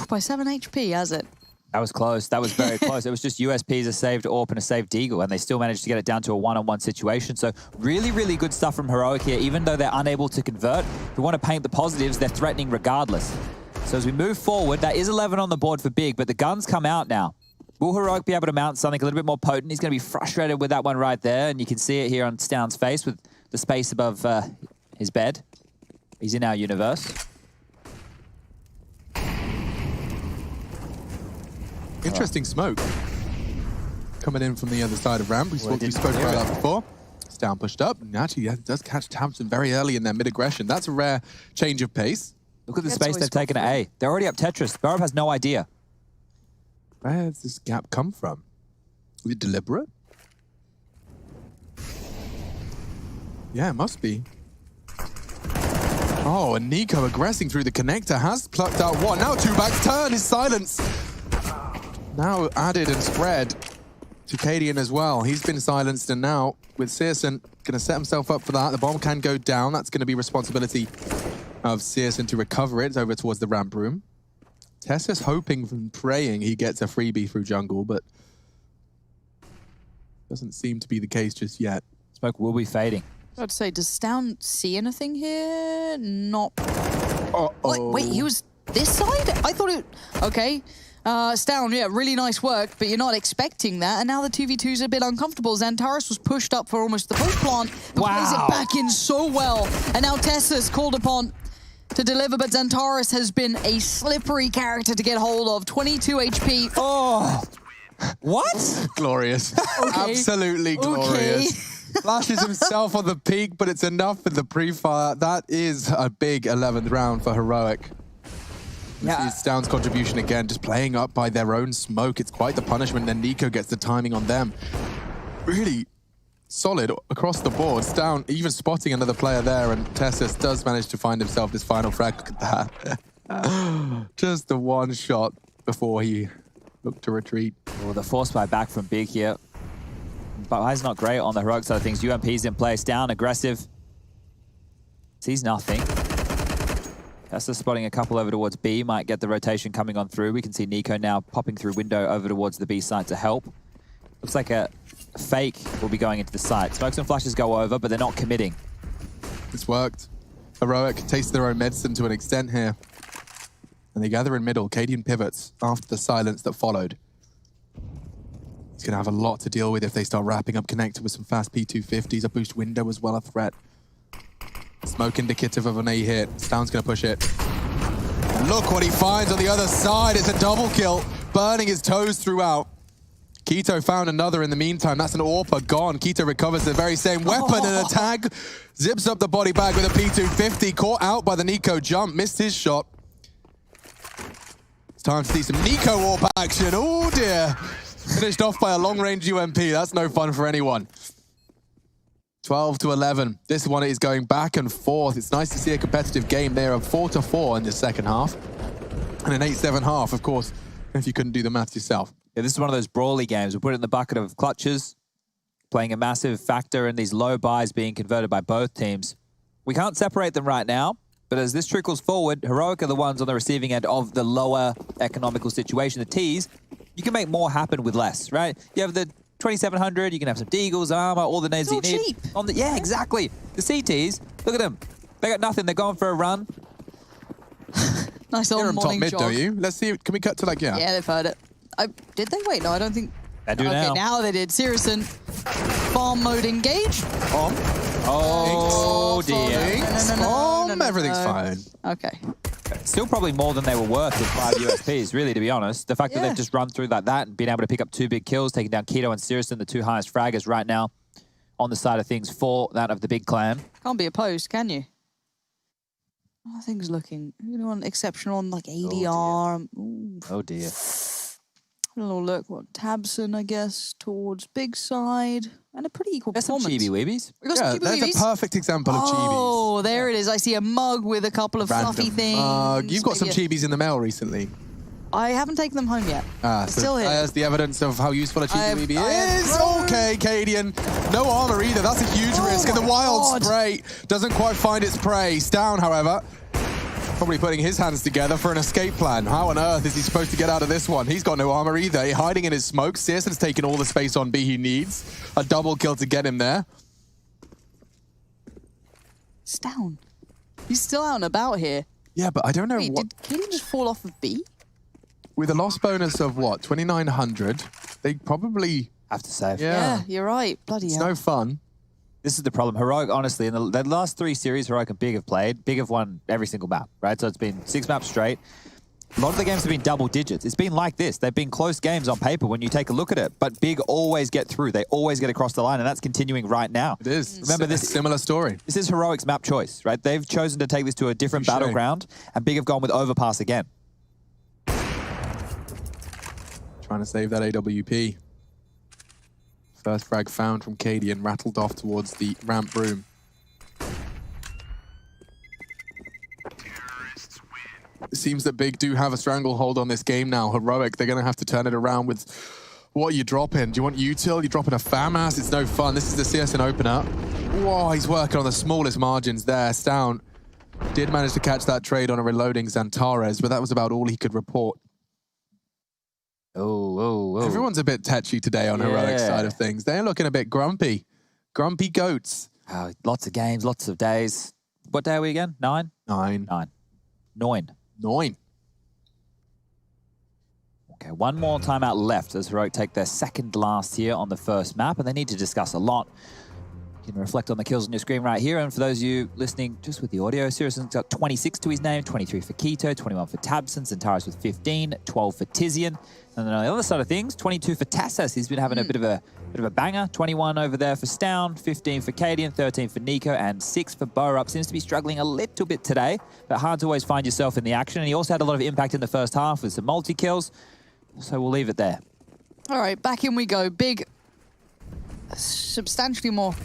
by 7 HP, has it? That was close. That was very close. It was just USPs, a saved AWP, and a saved Deagle, and they still managed to get it down to a one-on-one situation. So really, really good stuff from Heroic here, even though they're unable to convert. If we want to paint the positives, they're threatening regardless. So as we move forward, that is 11 on the board for Big, but the guns come out now. Will Heroic be able to mount something a little bit more potent? He's going to be frustrated with that one right there, and you can see it here on Stoun's face with the space above his bed. He's in our universe. Interesting smoke coming in from the other side of ramp. We spoke about that before. Stoun pushed up, and actually does catch Thompson very early in their mid-aggression. That's a rare change of pace. Look at the space they've taken at A. They're already up Tetris. Barup has no idea. Where has this gap come from? Was it deliberate? Yeah, it must be. Oh, and Nico aggressing through the connector has plucked out 1. Now 2 backs turn his silence. Now added and spread to Cadian as well. He's been silenced, and now with Searson going to set himself up for that. The bomb can go down. That's going to be responsibility of Searson to recover it over towards the ramp room. Tessa's hoping and praying he gets a freebie through jungle, but doesn't seem to be the case just yet. Smoke will be fading. I'd say, does Stoun see anything here? Not. Uh-oh. Wait, he was this side? I thought it. Okay. Stoun, yeah, really nice work, but you're not expecting that. And now the 2v2's a bit uncomfortable. Xantares was pushed up for almost the post plant, but plays it back in so well. And now Tessa's called upon to deliver, but Xantares has been a slippery character to get hold of. 22 HP. Oh, what? Glorious. Okay. Absolutely glorious. Okay. Flashes himself on the peak, but it's enough for the pre-fire. That is a big 11th round for Heroic. Yeah. This is Stoun's contribution again, just playing up by their own smoke. It's quite the punishment. Then Nico gets the timing on them. Really solid across the board. Stoun even spotting another player there, and Tessus does manage to find himself this final frag. Look at that. Just the 1 shot before he looked to retreat. Oh, the force buy back from Big here. But High's not great on the Heroic side of things. UMP's in place. Stoun aggressive. Sees nothing. Tessa spotting a couple over towards B, might get the rotation coming on through. We can see Nico now popping through window over towards the B site to help. Looks like a fake will be going into the site. Smokes and flashes go over, but they're not committing. It's worked. Heroic tastes their own medicine to an extent here. And they gather in middle. Cadian pivots after the silence that followed. He's going to have a lot to deal with if they start wrapping up connected with some fast P250s. A boost window as well, a threat. Smoke indicative of an A hit. Stoun's going to push it. And look what he finds on the other side. It's a double kill, burning his toes throughout. Keto found another in the meantime. That's an AWPer gone. Keto recovers the very same weapon and a tag. Zips up the body bag with a P250. Caught out by the Nico jump. Missed his shot. It's time to see some Nico AWP action. Oh dear. Finished off by a long-range UMP. That's no fun for anyone. 12 to 11. This one is going back and forth. It's nice to see a competitive game there of 4-4 in the second half. And an 8-7 half, of course, if you couldn't do the maths yourself. Yeah, this is one of those brawly games. We put it in the bucket of clutches, playing a massive factor in these low buys being converted by both teams. We can't separate them right now, but as this trickles forward, Heroic are the ones on the receiving end of the lower economical situation. The T's, you can make more happen with less, right? You have the 2700, you can have some deagles, armor, all the nades you need. Cheap. Yeah, exactly. The CTs, look at them. They got nothing. They're going for a run. Nice You're old on top morning mid, jog. don't you? Let's see. Can we cut to like, yeah. Yeah, they've heard it. Did they? Wait, no, I don't think... They do okay, now. now they did. Sirison, farm mode engaged. Oh, dear. Bomb. Everything's fine. Okay. Still probably more than they were worth with 5 USPs, really, to be honest. The fact that Yeah. they've just run through like that and been able to pick up 2 big kills, taking down Keto and Sirison, the 2 highest fraggers right now on the side of things for that of the big clan. Can't be opposed, can you? Things looking exceptional on like ADR. Ooh. Oh, dear. A little look. What Tabson, I guess, towards big side, and a pretty equal There's some performance. chibi-weebies. We got Yeah, some there's a chibi-weebies. perfect example of chibis. Oh, there it is. I see a mug with a couple of fluffy things. You've got some Maybe chibis in the mail recently. I haven't taken them home yet. So Still here. There's the evidence of how useful a chibi I have is. grown. Okay, Cadian. No armor either. That's a huge Oh risk. And the my wild God. spray doesn't quite find its prey. Down, however, probably putting his hands together for an escape plan. How on earth is he supposed to get out of this one? He's got no armor either. He's hiding in his smoke. Searson's taking all the space on B he needs. A double kill to get him there. It's down. He's still out and about here. Yeah, but I don't know Wait, what... did Kaden just fall off of B? With a loss bonus of what, 2,900, they probably... Have to say. Yeah. You're right. Bloody It's hell. no fun. This is the problem. Heroic, honestly, in the last 3 series, Heroic and Big have played. Big have won every single map, right? So it's been 6 maps straight. A lot of the games have been double digits. It's been like this. They've been close games on paper when you take a look at it. But Big always get through. They always get across the line, and that's continuing right now. It is. Remember this. Similar story. This is Heroic's map choice, right? They've chosen to take this to a different Touché. battleground, and Big have gone with Overpass again. Trying to save that AWP. First frag found from Cadian, rattled off towards the ramp room. It seems that Big do have a stranglehold on this game now. Heroic, they're going to have to turn it around with what are you dropping? Do you want util? You're dropping a FAMAS? It's no fun. This is the CSN opener. Whoa, he's working on the smallest margins there. Stown did manage to catch that trade on a reloading Xantares, but that was about all he could report. Oh. Everyone's a bit tetchy today on Heroic's Yeah. side of things. They're looking a bit grumpy. Grumpy goats. Oh, lots of games, lots of days. What day are we again? 9? 9. 9. Okay, one more timeout left as Heroic take their second last here on the first map, and they need to discuss a lot. You can reflect on the kills on your screen right here, and for those of you listening just with the audio, Sirison's got 26 to his name, 23 for Keto, 21 for Tabson, Xantares with 15, 12 for Tizian, and then on the other side of things, 22 for Tassos. He's been having a bit of a banger. 21 over there for Stown, 15 for Cadian, 13 for Nico, and 6 for Borup. Seems to be struggling a little bit today, but hard to always find yourself in the action. And he also had a lot of impact in the first half with some multi-kills, so we'll leave it there. All right, back in we go. Big, substantially more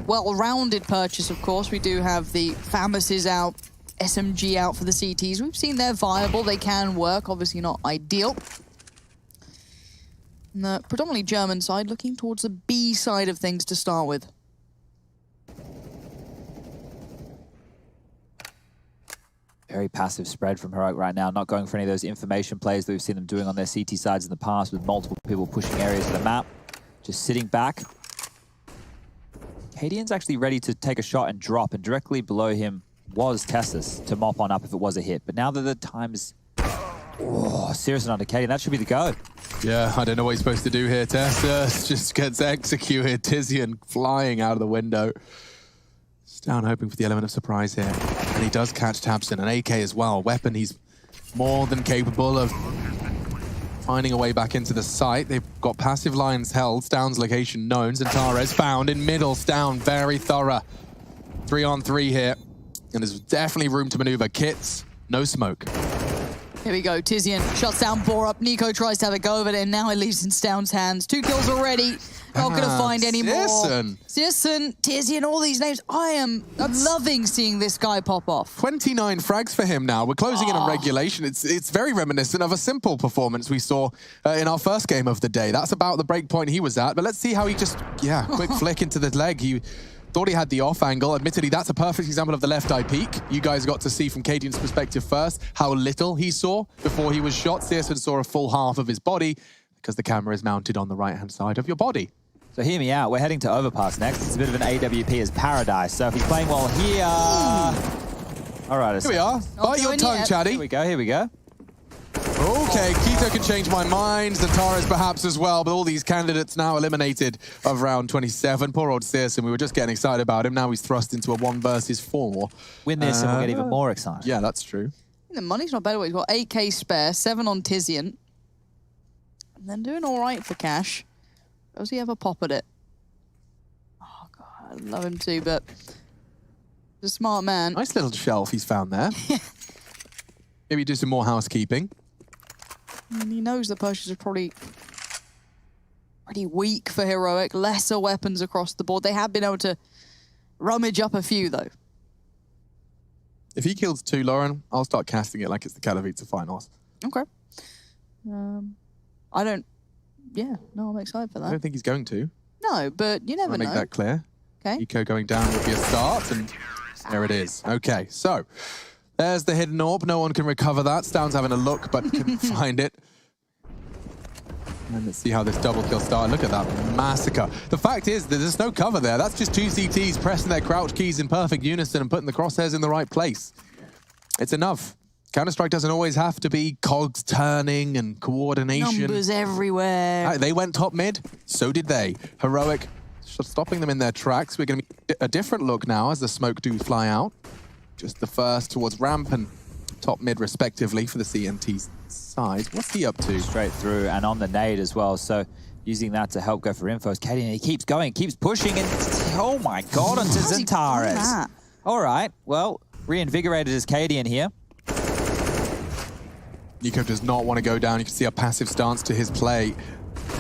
well-rounded purchase, of course. We do have the FAMASes out, SMG out for the CTs. We've seen they're viable. They can work. Obviously not ideal. And the predominantly German side looking towards the B side of things to start with. Very passive spread from Heroic right now, not going for any of those information plays that we've seen them doing on their CT sides in the past with multiple people pushing areas of the map. Just sitting back. Cadian's actually ready to take a shot and drop, and directly below him was Tessus to mop on up if it was a hit. But now that the time is... Oh, Sirison under Cadian, that should be the go. Yeah, I don't know what he's supposed to do here. Tessus just gets executed. Tizian flying out of the window. Stown hoping for the element of surprise here. And he does catch Tabson, an AK as well. Weapon he's more than capable of finding a way back into the site. They've got passive lines held. Stown's location known. Xantares found in middle. Stown very thorough. 3-on-3 here. And there's definitely room to maneuver. Kits, no smoke. Here we go. Tizian shuts down Borup. Nico tries to have a go of it, and now it leaves in Stown's hands. 2 kills already. Not going to find any more. Sirson, Tizian, all these names. I am loving seeing this guy pop off. 29 frags for him now. We're closing in on regulation. It's very reminiscent of a simple performance we saw in our first game of the day. That's about the break point he was at. But let's see how he just, quick flick into the leg. He thought he had the off angle. Admittedly, that's a perfect example of the left eye peek. You guys got to see from Cadian's perspective first how little he saw before he was shot. Searson saw a full half of his body because the camera is mounted on the right-hand side of your body. So hear me out, we're heading to Overpass next. It's a bit of an AWP as paradise, so if he's playing well here... All right. Here we are. Bite your going tongue, yet. Chatty. Here we go. Here we go. Okay, Keto can change my mind. Zantares perhaps as well, but all these candidates now eliminated of round 27. Poor old Searson, we were just getting excited about him. Now he's thrust into a 1 versus 4. Win this and we'll get even more excited. Yeah, that's true. The money's not bad. He's got 8k spare, 7 on Tizian. And then doing all right for cash. Does he ever pop at it? Oh, God, I'd love him to, but he's a smart man. Nice little shelf he's found there. Maybe do some more housekeeping. And he knows the Persians are probably pretty weak for Heroic. Lesser weapons across the board. They have been able to rummage up a few, though. If he kills 2, Lauren, I'll start casting it like it's the Katowice finals. Okay. I don't... Yeah, no, I'm excited for I that. don't think he's going to. No, but you never I'll make know. that clear. Okay. Eco going down would be a start, and there it is. Okay, so there's the hidden orb. No one can recover that. Stown's having a look, but couldn't find it. And let's see how this double kill started. Look at that massacre. The fact is that there's no cover there. That's just 2 CTs pressing their crouch keys in perfect unison and putting the crosshairs in the right place. It's enough. Counter-Strike doesn't always have to be cogs turning and coordination. Numbers everywhere. They went top mid, so did they. Heroic stopping them in their tracks. We're going to be a different look now as the smoke do fly out. Just the first towards ramp and top mid respectively for the CNT side. What's he up to? Straight through and on the nade as well. So using that to help go for infos. Katie, he keeps going, keeps pushing, and oh my God, onto How's he doing Zantares. that? All right, well, reinvigorated as Katie in here. Nico does not want to go down. You can see a passive stance to his play.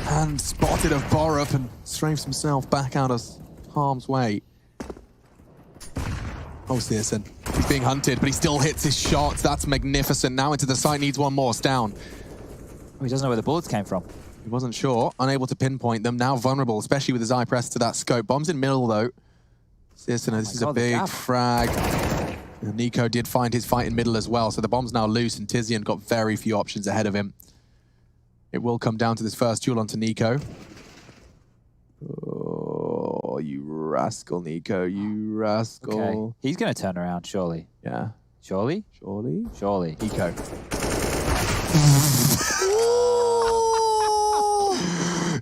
And spotted of Borup and strafes himself back out of harm's way. Oh, Searson. He's being hunted, but he still hits his shots. That's magnificent. Now into the site, needs one more. Down. Oh, he doesn't know where the bullets came from. He wasn't sure. Unable to pinpoint them. Now vulnerable, especially with his eye pressed to that scope. Bombs in middle, though. Searson, this is a big frag. And Nico did find his fight in middle as well, so the bomb's now loose, and Tizian got very few options ahead of him. It will come down to this first duel onto Nico. Oh, you rascal, Nico, you rascal. Okay, he's going to turn around, surely. Yeah. Surely? Surely? Surely. Nico.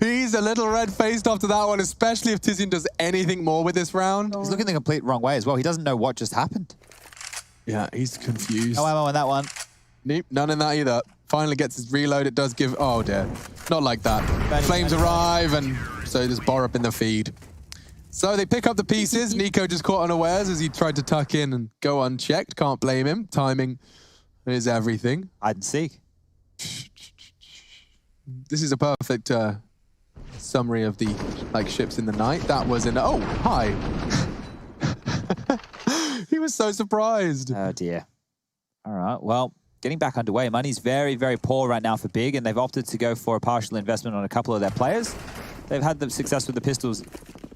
He's a little red-faced after that one, especially if Tizian does anything more with this round. He's looking the complete wrong way as well. He doesn't know what just happened. Yeah, he's confused. No ammo on that one. Nope, none in that either. Finally gets his reload. It does give... Oh, dear. Not like that. Flames arrive, and so there's Borup in the feed. So they pick up the pieces. Nico just caught unawares as he tried to tuck in and go unchecked. Can't blame him. Timing is everything. Hide and seek. This is a perfect summary of the ships in the night. That was an... Oh, hi. He was so surprised. Oh, dear. All right, well, getting back underway. Money's very, very poor right now for Big, and they've opted to go for a partial investment on a couple of their players. They've had the success with the pistols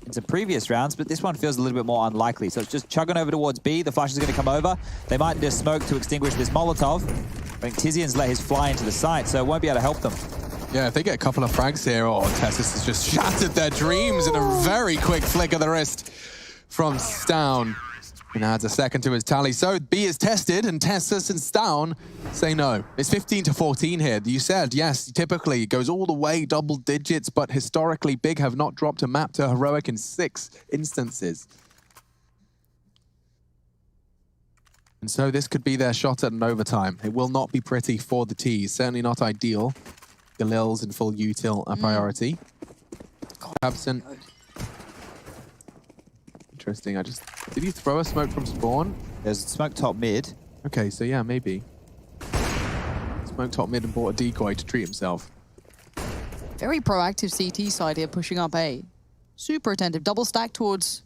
in some previous rounds, but this one feels a little bit more unlikely. So it's just chugging over towards B. The flash is going to come over. They might just smoke to extinguish this Molotov. I think Tizian's let his fly into the site, so it won't be able to help them. Yeah, if they get a couple of frags here, oh, Tessus has just shattered their dreams in a very quick flick of the wrist from Stown. And adds a second to his tally. So B is tested, and Tessus and Stown say no. It's 15-14 here. You said, yes, typically it goes all the way double digits, but historically Big have not dropped a map to Heroic in 6 instances. And so this could be their shot at an overtime. It will not be pretty for the T's. Certainly not ideal. Galil's in full util a priority. Absent. Interesting. Did he throw a smoke from spawn? There's smoke top mid. Okay, so yeah, maybe. Smoke top mid and bought a decoy to treat himself. Very proactive CT side here, pushing up A. Super attentive. Double stack towards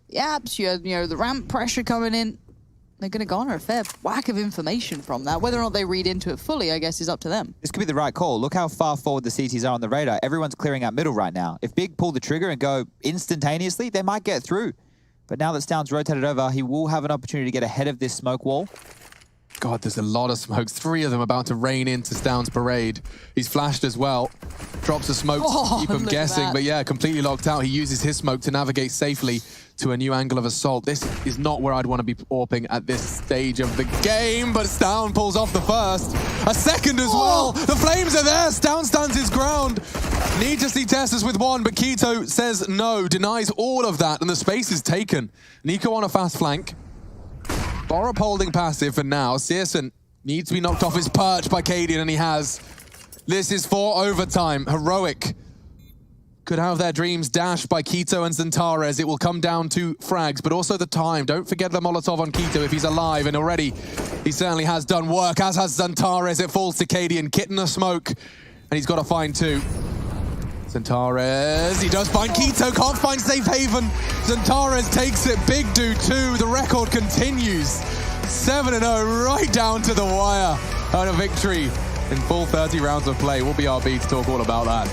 the apps. You know, the ramp pressure coming in. They're going to garner a fair whack of information from that. Whether or not they read into it fully, I guess, is up to them. This could be the right call. Look how far forward the CTs are on the radar. Everyone's clearing out middle right now. If Big pull the trigger and go instantaneously, they might get through. But now that Stown's rotated over, he will have an opportunity to get ahead of this smoke wall. God, there's a lot of smokes. 3 of them about to rain into Stown's parade. He's flashed as well. Drops a smoke to keep him guessing, but yeah, completely locked out. He uses his smoke to navigate safely to a new angle of assault. This is not where I'd want to be AWPing at this stage of the game, but Stown pulls off the first. A second as well. The flames are there. Stown stands his ground. Need to see Tessus with 1, but Keto says no, denies all of that, and the space is taken. Nico on a fast flank. Borup holding passive for now. Searson needs to be knocked off his perch by Cadian, and he has. This is for overtime. Heroic could have their dreams dashed by Keto and Zantares. It will come down to frags, but also the time. Don't forget the Molotov on Keto if he's alive, and already he certainly has done work, as has Zantares. It falls to Cadian. Kit in the smoke, and he's got to find 2. Zantares, he does find Keto, can't find safe haven. Zantares takes it, big dude 2. The record continues. 7-0 right down to the wire. And a victory in full 30 rounds of play. We'll be RB to talk all about that.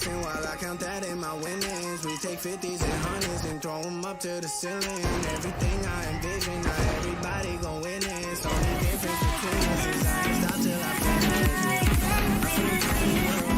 While I count that in my winnings, we take 50s and 100s and throw them up to the ceiling. Everything I envision, not everybody gon' win it. Only difference between us is I ain't stop till I finish.